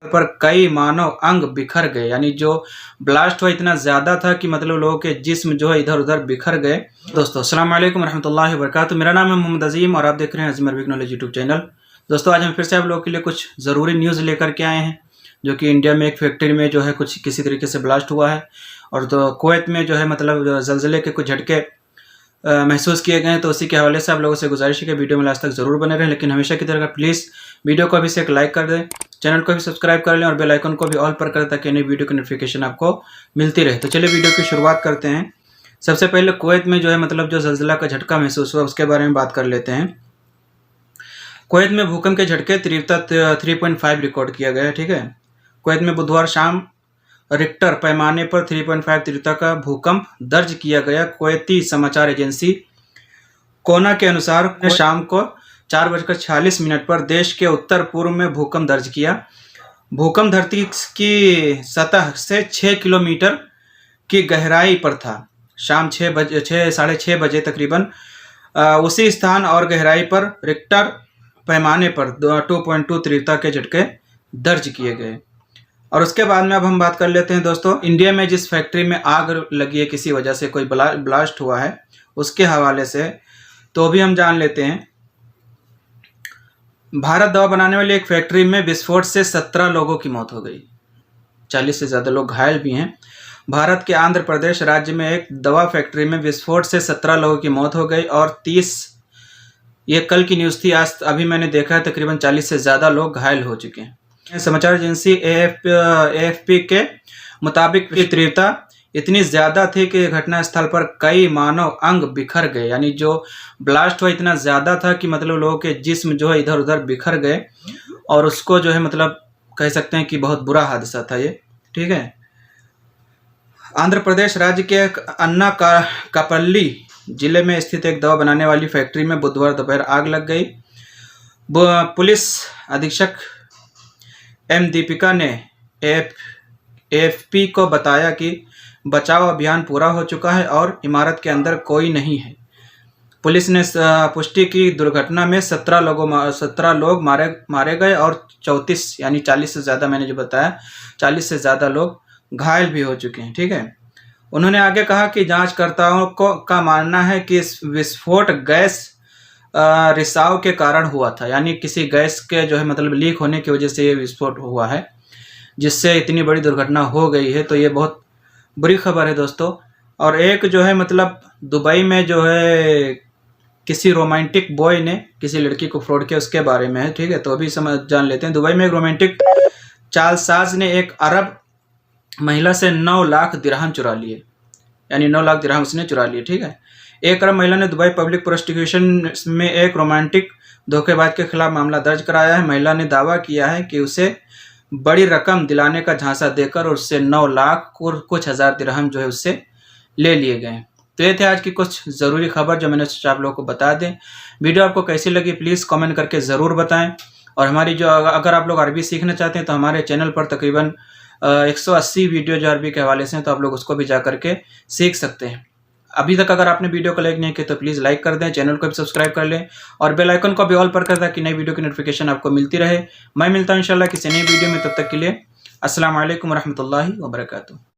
पर कई मानव अंग बिखर गए, यानी जो ब्लास्ट हुआ इतना ज़्यादा था कि मतलब लोगों के जिस्म जो है इधर उधर बिखर गए। दोस्तों अस्सलाम वालेकुम रहमतुल्लाहि व बरकातुहू। मेरा नाम है मोहम्मद अजीम और आप देख रहे हैं Ajmer big knowledge YouTube channel. दोस्तों आज हम फिर से आप लोगों के लिए कुछ ज़रूरी न्यूज़ लेकर के आए हैं, जो कि इंडिया में एक फैक्ट्री में जो है कुछ किसी तरीके से ब्लास्ट हुआ है और तो कुवैत में जो है मतलब ज़लज़ले के कुछ झटके महसूस किए गए हैं। तो उसी के हवाले से आप लोगों से गुजारिश है कि वीडियो में लास्ट तक ज़रूर बने रहें, लेकिन हमेशा की तरह प्लीज़ वीडियो को अभी से एक लाइक कर दें, चैनल को भी सब्सक्राइब कर लें और बेल आइकन को भी ऑल पर करें ताकि नई वीडियो की नोटिफिकेशन आपको मिलती रहे। तो चलिए वीडियो की शुरुआत करते हैं। सबसे पहले कुवैत में जो है मतलब जो ज़लज़ला का झटका महसूस हुआ उसके बारे में बात कर लेते हैं। कुवैत में भूकंप के झटके तीव्रता 3.5 रिकॉर्ड किया गया है। ठीक है, कुवैत में बुधवार शाम रिक्टर पैमाने पर 3.5 तीव्रता का भूकंप दर्ज किया गया। कुवैती समाचार एजेंसी कोना के अनुसार शाम को 4:46 पर देश के उत्तर पूर्व में भूकंप दर्ज किया। भूकंप धरती की सतह से 6 किलोमीटर की गहराई पर था। शाम 6:30 बजे तकरीबन उसी स्थान और गहराई पर रिक्टर पैमाने पर 2.2 तीव्रता के झटके दर्ज किए गए। और उसके बाद में अब हम बात कर लेते हैं दोस्तों, इंडिया में जिस फैक्ट्री में आग लगी है, किसी वजह से कोई ब्लास्ट हुआ है, उसके हवाले से तो भी हम जान लेते हैं। भारत दवा बनाने वाली एक फैक्ट्री में विस्फोट से 17 लोगों की मौत हो गई, 40 से ज़्यादा लोग घायल भी हैं। भारत के आंध्र प्रदेश राज्य में एक दवा फैक्ट्री में विस्फोट से 17 लोगों की मौत हो गई और 30, ये कल की न्यूज़ थी, आज अभी मैंने देखा है तकरीबन 40 से ज़्यादा लोग घायल हो चुके हैं। समाचार एजेंसी AFP के मुताबिक तीव्रता इतनी ज़्यादा थी कि घटनास्थल पर कई मानव अंग बिखर गए, यानी जो ब्लास्ट हुआ इतना ज़्यादा था कि मतलब लोगों के जिस्म जो है इधर उधर बिखर गए और उसको जो है मतलब कह सकते हैं कि बहुत बुरा हादसा था ये। ठीक है, आंध्र प्रदेश राज्य के अन्ना कापल्ली जिले में स्थित एक दवा बनाने वाली फैक्ट्री में बुधवार दोपहर आग लग गई। पुलिस अधीक्षक M दीपिका ने AFP को बताया कि बचाव अभियान पूरा हो चुका है और इमारत के अंदर कोई नहीं है। पुलिस ने पुष्टि की दुर्घटना में 17 लोग मारे गए और 34 यानी 40 से ज़्यादा, मैंने जो बताया 40 से ज़्यादा लोग घायल भी हो चुके हैं। ठीक है, उन्होंने आगे कहा कि जांचकर्ताओं का मानना है कि इस विस्फोट गैस रिसाव के कारण हुआ था, यानी किसी गैस के जो है मतलब लीक होने की वजह से ये विस्फोट हुआ है, जिससे इतनी बड़ी दुर्घटना हो गई है। तो ये बहुत बुरी खबर है दोस्तों। और एक जो है मतलब दुबई में जो है किसी रोमांटिक बॉय ने किसी लड़की को फ्रॉड किया, उसके बारे में है। ठीक है, तो अभी जान लेते हैं। दुबई में एक रोमांटिक चालसाज ने एक अरब महिला से 9 लाख दिरहम चुरा लिए, यानी 9 लाख दिरहम उसने चुरा लिए। ठीक है, एक अरब महिला ने दुबई पब्लिक प्रोसिक्यूशन में एक रोमांटिक धोखेबाज के खिलाफ मामला दर्ज कराया है। महिला ने दावा किया है कि उसे बड़ी रकम दिलाने का झांसा देकर और उससे 9 लाख और कुछ हज़ार दिरहम जो है उससे ले लिए गए। तो ये थे आज की कुछ ज़रूरी खबर जो मैंने सोचा आप लोगों को बता दें। वीडियो आपको कैसी लगी प्लीज़ कमेंट करके ज़रूर बताएं। और हमारी जो अगर आप लोग अरबी सीखना चाहते हैं तो हमारे चैनल पर तकरीबन 180 वीडियो जो अरबी के हवाले से हैं, तो आप लोग उसको भी जा करके सीख सकते हैं। अभी तक अगर आपने वीडियो को लाइक नहीं किया तो प्लीज़ लाइक कर दें, चैनल को भी सब्सक्राइब कर लें और बेल आइकन को भी ऑल पर कर दें ताकि नई वीडियो की नोटिफिकेशन आपको मिलती रहे। मैं मिलता हूं इंशाल्लाह किसी नई वीडियो में, तब तक के लिए अस्सलाम वालेकुम रहमतुल्लाहि व बरकातुहू।